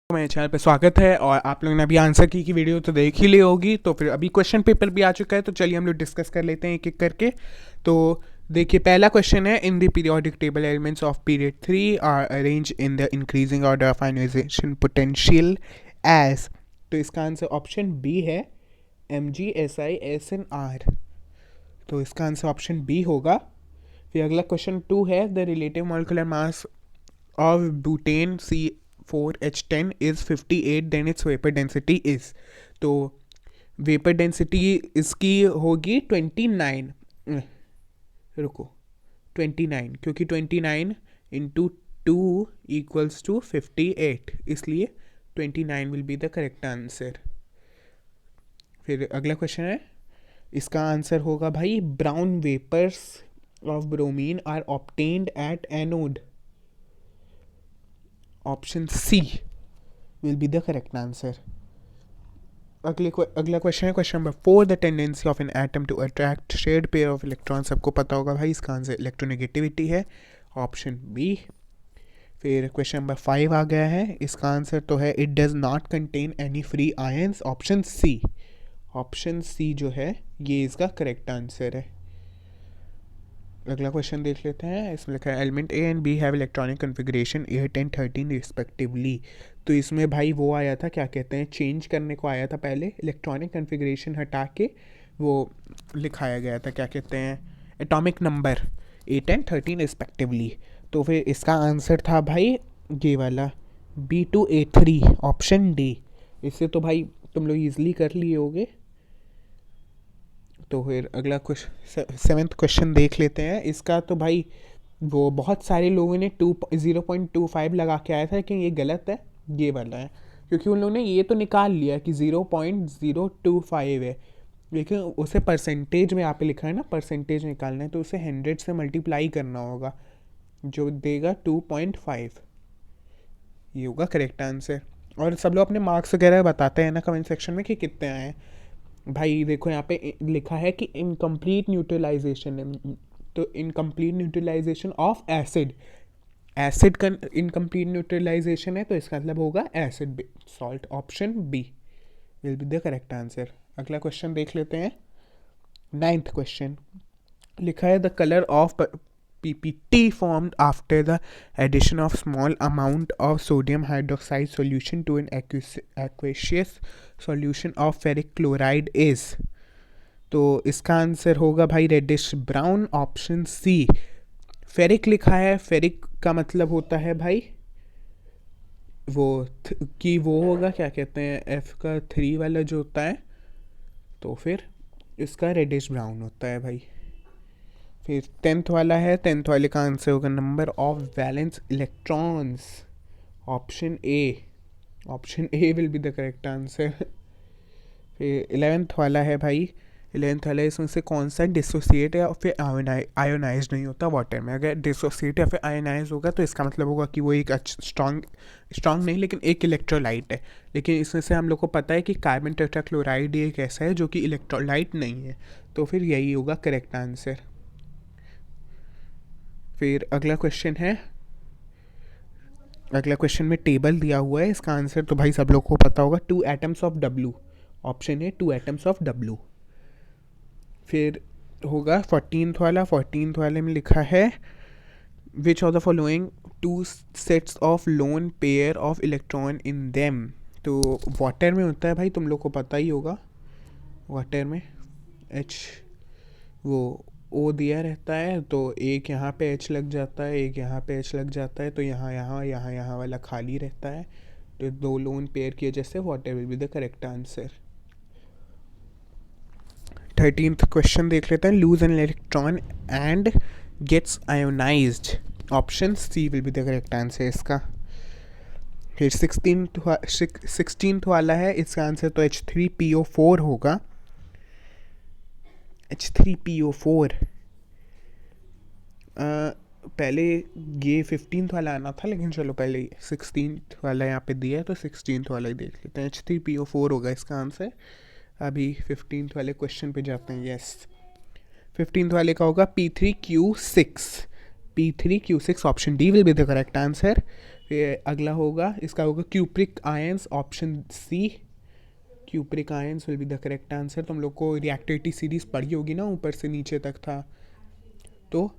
मेरे चैनल पे स्वागत है। और आप लोगों ने अभी आंसर की वीडियो तो देख ही ली होगी, तो फिर अभी क्वेश्चन पेपर भी आ चुका है, तो चलिए हम लोग डिस्कस कर लेते हैं एक एक करके। तो देखिए, पहला क्वेश्चन है, in the periodic table elements of period 3 are arrange in the increasing order of ionisation potential as. तो इसका आंसर ऑप्शन बी है, MgSiSnR। तो इसका आंसर ऑप्शन बी होगा। फिर अगला क्वेश्चन 2 है, the relative molecular mass of butane C4H10 is 58, then its vapor density is। तो वेपर डेंसिटी इसकी होगी 29। रुको, 29, क्योंकि 29 इंटू 2 इक्वल्स टू 58, इसलिए 29 will be the correct answer. फिर अगला क्वेश्चन है, इसका आंसर होगा भाई, brown vapours of bromine are obtained at anode. Option C will be the correct answer. अगला क्वेश्चन है, question number 4, the tendency of an atom to attract shared pair of electron. सबको पता होगा भाई, इसका आंसर इलेक्ट्रोनेगेटिविटी है, option B. फिर question number 5 आ गया है, इसका आंसर तो है, it does not contain any free ions, option C. Option C जो है ये इसका करेक्ट आंसर है। अगला क्वेश्चन देख लेते हैं, इसमें लिखा है, element A and B have electronic configuration 8 and 13 respectively. तो इसमें भाई वो आया था, क्या कहते हैं, चेंज करने को आया था, पहले इलेक्ट्रॉनिक कॉन्फ़िगरेशन हटा के वो लिखाया गया था, क्या कहते हैं, एटॉमिक नंबर 8 एंड 13 रिस्पेक्टिवली। तो फिर इसका आंसर था भाई ये वाला, B2A3, ऑप्शन डी। इससे तो भाई तुम लोग ईजिली कर लिए होगे। तो फिर अगला क्वेश्चन, 7th क्वेश्चन देख लेते हैं। इसका तो भाई वो बहुत सारे लोगों ने 0.25 लगा के आया था, लेकिन ये गलत है, ये वाला है, क्योंकि उन लोगों ने ये तो निकाल लिया कि 0.025 है, लेकिन उसे परसेंटेज में यहाँ पे लिखा है ना, परसेंटेज निकालना है, तो उसे 100 से मल्टीप्लाई करना होगा, जो देगा 2.5। ये होगा करेक्ट आंसर। और सब लोग अपने मार्क्स वगैरह बताते हैं ना कमेंट सेक्शन में कि कितने आए हैं। भाई देखो, यहाँ पे लिखा है कि इनकम्प्लीट न्यूट्रलाइजेशन है, तो incomplete neutralisation of acid, acid का इनकम्प्लीट न्यूट्रलाइजेशन है, तो इसका मतलब होगा acid salt, option B will be the correct answer. अगला क्वेश्चन देख लेते हैं, 9th क्वेश्चन। लिखा है, the colour of PPT formed after the addition of small amount of sodium hydroxide solution to an aqueous solution of ferric chloride is। तो इसका answer होगा भाई reddish brown, option C. Ferric लिखा है, ferric का मतलब होता है भाई वो कि वो होगा, क्या कहते हैं, F का 3 वाला जो होता है, तो फिर इसका रेडिश ब्राउन होता है भाई। फिर 10th वाला है, 10th वाले का आंसर होगा number of valence electrons, option A. Option A will be the correct answer. फिर 11th वाला है भाई, 11th वाला, इसमें से कौन सा डिसोसिएट या फिर आयोनाइज नहीं होता वाटर में। अगर डिसोसिएट या फिर आयोनाइज होगा तो इसका मतलब होगा कि वो एक स्ट्रॉन्ग नहीं, लेकिन एक इलेक्ट्रोलाइट है। लेकिन इसमें से हम लोग को पता है कि कार्बन टेट्राक्लोराइड एक ऐसा है जो कि इलेक्ट्रोलाइट नहीं है, तो फिर यही होगा करेक्ट आंसर। फिर अगला क्वेश्चन है, अगला क्वेश्चन में टेबल दिया हुआ है, इसका आंसर तो भाई सब लोग को पता होगा, 2 एटम्स ऑफ W, ऑप्शन है 2 एटम्स ऑफ W। फिर होगा 14th वाला, 14th वाले में लिखा है, which of the following 2 sets of lone pair of electron in them. तो वाटर में होता है भाई, तुम लोग को पता ही होगा, वाटर में H वो O दिया रहता है, तो एक यहाँ पे H लग जाता है, एक यहाँ पे H लग जाता है, तो यहाँ वाला खाली रहता है, तो 2 लोन पेयर की वजह से water will be the correct answer. 13th question देख लेते हैं, lose an electron and gets ionised, option C will be the correct answer इसका। फिर 16th वाला है, इसका आंसर तो H3PO4 होगा, H3PO4। पहले ये 15th वाला आना था, लेकिन चलो पहले 16th वाला यहाँ पे दिया है, तो 16th वाला ही देख लेते हैं, H3PO4 होगा इसका आंसर। अभी 15th वाले क्वेश्चन पे जाते हैं। यस, 15th वाले का होगा P3Q6, P3Q6, option D will be the correct answer. फिर अगला होगा, इसका होगा cupric ions, option C cupric ions will be the correct answer. तुम लोग को रिएक्टिविटी सीरीज पढ़ी होगी ना, ऊपर से नीचे तक था, तो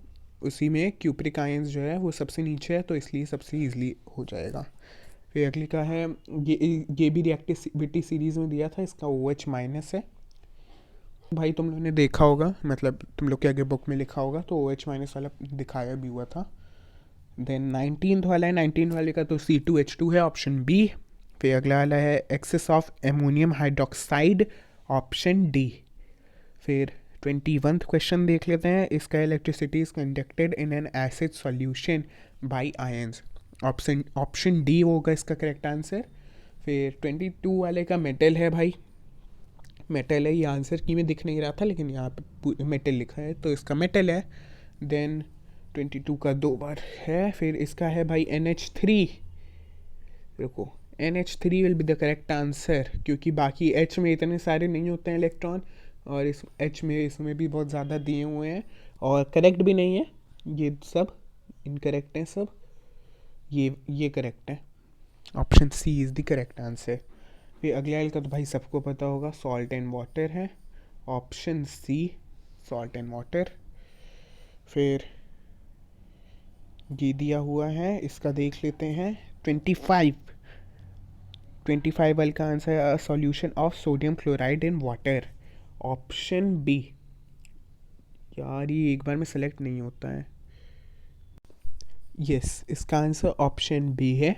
उसी में क्यूप्रिक आयंस जो है वो सबसे नीचे है, तो इसलिए सबसे ईजिली हो जाएगा। फिर अगली का है, ये भी रिएक्टिविटी सीरीज़ में दिया था, इसका OH माइनस है। भाई तुम लोगों ने देखा होगा, मतलब तुम लोग के आगे बुक में लिखा होगा, तो OH माइनस वाला दिखाया भी हुआ था। देन 19th वाला है, 19 वाले का तो C2H2 है, ऑप्शन बी। फिर अगला वाला है excess of ammonium hydroxide, option D. फिर 21th क्वेश्चन देख लेते हैं, इसका electricity is conducted in an acid solution by ions, option D होगा इसका करेक्ट आंसर। फिर 22 वाले का मेटल है भाई, मेटल है, ये आंसर की में दिख नहीं रहा था लेकिन यहाँ पे मेटल लिखा है, तो इसका मेटल है। देन 22 का 2 बार है। फिर इसका है भाई NH3, रुको, NH3 will be the correct answer, क्योंकि बाकी H में इतने सारे नहीं होते हैं इलेक्ट्रॉन, और इस H में इसमें भी बहुत ज़्यादा दिए हुए हैं, और करेक्ट भी नहीं है, ये सब इनकरेक्ट हैं सब, ये करेक्ट है, option C is the correct answer. फिर अगले वाले का तो भाई सबको पता होगा, सॉल्ट एंड वाटर है, option C salt and water. फिर ये दिया हुआ है, इसका देख लेते हैं 25 वाले का आंसर है solution of sodium chloride in water, option B. यार ये एक बार में सेलेक्ट नहीं होता है, यस इसका आंसर ऑप्शन बी है।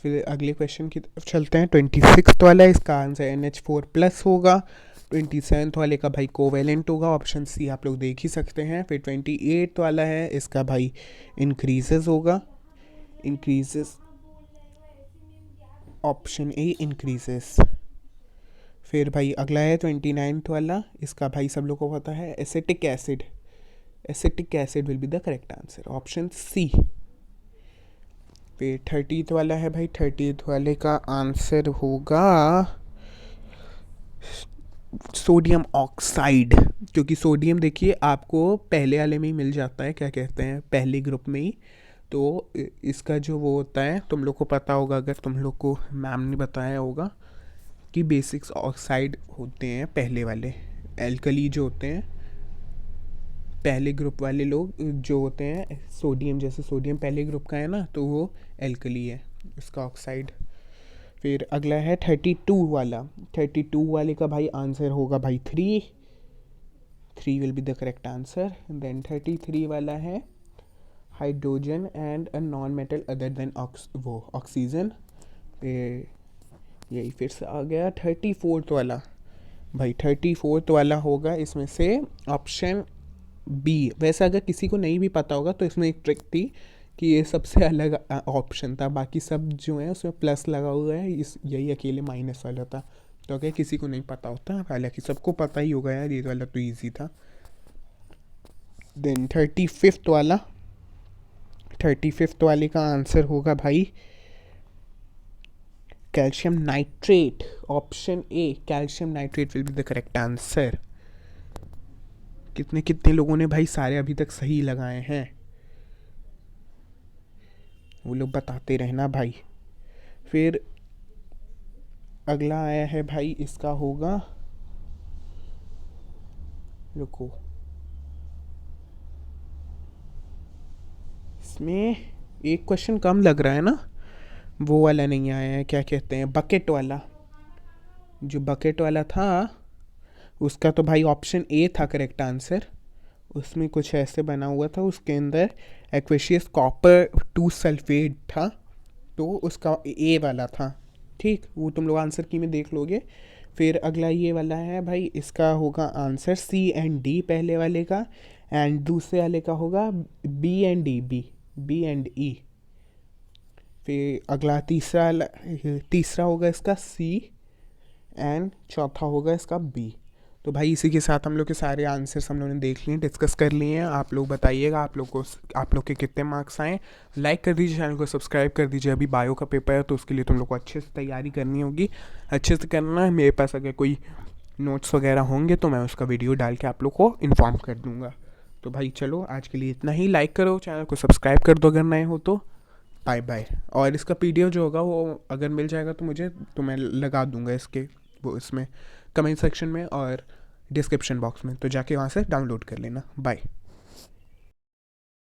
फिर अगले क्वेश्चन की तरफ चलते हैं, 26 वाला, इसका आंसर NH4+ होगा। 27 वाले का भाई कोवेलेंट होगा, ऑप्शन सी आप लोग देख ही सकते हैं। फिर 28 वाला है, इसका भाई इंक्रीजेस होगा, इंक्रीजेस, ऑप्शन ए इंक्रीजेस। फिर भाई अगला है 29 वाला, इसका भाई सब लोग को पता है, acetic acid, acetic acid will be the correct answer, option C. फिर 30th वाला है भाई, 30th वाले का आंसर होगा सोडियम ऑक्साइड, क्योंकि सोडियम देखिए आपको पहले वाले में ही मिल जाता है, क्या कहते हैं, पहले ग्रुप में ही, तो इसका जो वो होता है, तुम लोग को पता होगा, अगर तुम लोग को मैम ने बताया होगा कि बेसिक्स ऑक्साइड होते हैं पहले वाले, एल्कली जो होते हैं पहले ग्रुप वाले लोग जो होते हैं, सोडियम, जैसे सोडियम पहले ग्रुप का है ना, तो वो एल्कली है, इसका ऑक्साइड। फिर अगला है 32 वाला, 32 वाले का भाई आंसर होगा भाई 3 will be the correct answer. Then 33 वाला है hydrogen and a non metal other than oxygen, यही फिर से आ गया। 34th वाला भाई, 34th वाला होगा इसमें से ऑप्शन बी। वैसे अगर किसी को नहीं भी पता होगा तो इसमें एक ट्रिक थी कि ये सबसे अलग ऑप्शन था, बाकी सब जो है उसमें प्लस लगा हुआ है, इस यही अकेले माइनस वाला था, तो अगर किसी को नहीं पता होता, हालांकि सबको पता ही होगा यार, ये वाला तो ईजी था। देन 35th वाला, 35th वाले का आंसर होगा भाई calcium nitrate, option A calcium nitrate will be the correct answer. कितने कितने लोगों ने भाई सारे अभी तक सही लगाए हैं, वो लोग बताते रहना भाई। फिर अगला आया है भाई, इसका होगा, रुको, इसमें एक क्वेश्चन कम लग रहा है ना, वो वाला नहीं आया है, क्या कहते हैं, बकेट वाला, जो बकेट वाला था उसका तो भाई ऑप्शन ए था करेक्ट आंसर, उसमें कुछ ऐसे बना हुआ था, उसके अंदर एक्वेशियस कॉपर 2 सल्फेट था, तो उसका ए वाला था, ठीक, वो तुम लोग आंसर की में देख लोगे। फिर अगला ये वाला है भाई, इसका होगा आंसर C एंड D पहले वाले का, एंड दूसरे वाले का होगा B and D, B and E। फिर अगला तीसरा होगा इसका C एंड चौथा होगा इसका B। तो भाई इसी के साथ हम लोग के सारे आंसर्स हम लोगों ने देख लिए, डिस्कस कर लिए हैं। आप लोग बताइएगा आप लोग के कितने मार्क्स आए। लाइक कर दीजिए, चैनल को सब्सक्राइब कर दीजिए। अभी बायो का पेपर है तो उसके लिए तुम लोग को अच्छे से तैयारी करनी होगी, अच्छे से करना है। मेरे पास अगर कोई नोट्स वगैरह होंगे तो मैं उसका वीडियो डाल के आप लोग को इन्फॉर्म कर दूँगा। तो भाई चलो आज के लिए इतना ही। लाइक करो, चैनल को सब्सक्राइब कर दो अगर नए हो तो। Bye bye. और इसका पीडीएफ जो होगा वो अगर मिल जाएगा तो मुझे, तो मैं लगा दूंगा इसके वो इसमें कमेंट सेक्शन में और डिस्क्रिप्शन बॉक्स में, तो जाके वहाँ से डाउनलोड कर लेना। बाय।